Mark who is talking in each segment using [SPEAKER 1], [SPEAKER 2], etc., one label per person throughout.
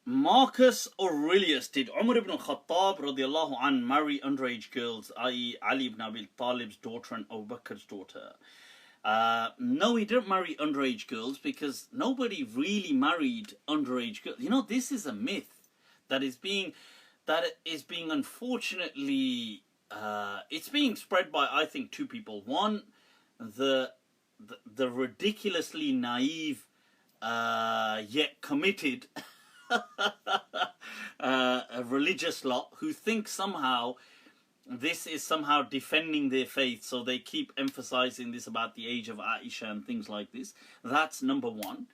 [SPEAKER 1] Marcus Aurelius, did Umar ibn Khattab radiallahu an marry underage girls, i.e. Ali ibn Abi Talib's daughter and Abu Bakr's daughter? No, he didn't marry underage girls because nobody really married underage girls. You know, this is a myth that is being unfortunately it's being spread by, I think, two people. One, the ridiculously naive yet committed a religious lot who think somehow this is somehow defending their faith, so they keep emphasizing this about the age of Aisha and things like this. That's number one.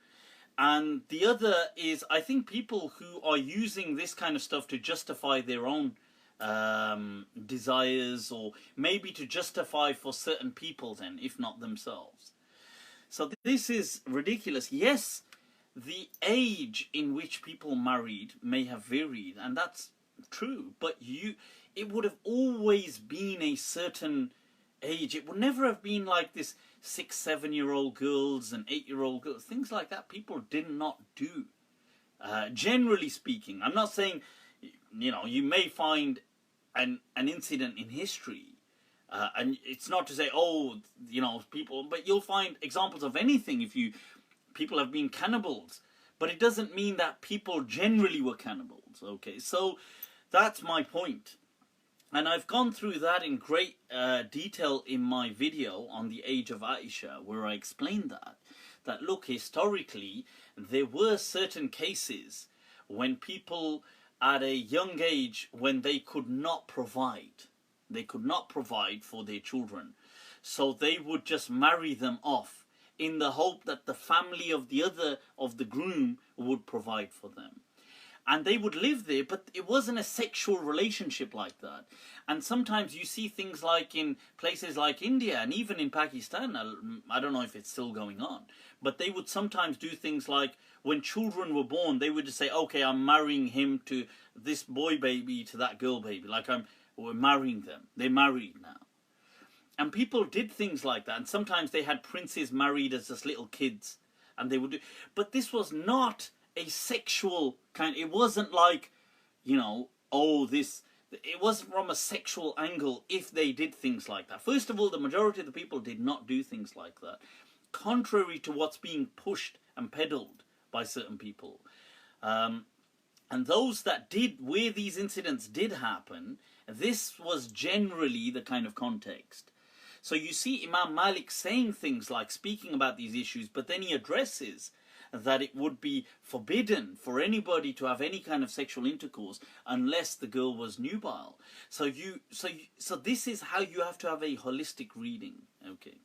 [SPEAKER 1] And the other is, I think, people who are using this kind of stuff to justify their own desires, or maybe to justify for certain people then, if not themselves. So this is ridiculous. Yes, the age in which people married may have varied, and that's true, but it would have always been a certain age. It would never have been like this 6-7-year-old girls and 8-year-old girls, things like that. People did not do, generally speaking. I'm not saying, you know, you may find an incident in history, and it's not to say, oh, you know, people, but you'll find examples of anything. People have been cannibals, but it doesn't mean that people generally were cannibals. Okay, so that's my point. And I've gone through that in great detail in my video on the age of Aisha, where I explained that look, historically, there were certain cases when people at a young age, when they could not provide for their children, so they would just marry them off in the hope that the family of the groom would provide for them. And they would live there, but it wasn't a sexual relationship like that. And sometimes you see things like in places like India and even in Pakistan, I don't know if it's still going on, but they would sometimes do things like, when children were born, they would just say, okay, I'm marrying him to this boy baby to that girl baby. Like, we're marrying them. They're married now. And people did things like that. And sometimes they had princes married as just little kids. And they would do, but this was not a sexual kind. It wasn't like, you know, it wasn't from a sexual angle if they did things like that. First of all, the majority of the people did not do things like that, contrary to what's being pushed and peddled by certain people. And those that did, where these incidents did happen, this was generally the kind of context. So you see Imam Malik saying things like, speaking about these issues, but then he addresses that it would be forbidden for anybody to have any kind of sexual intercourse unless the girl was nubile. So this is how you have to have a holistic reading. Okay.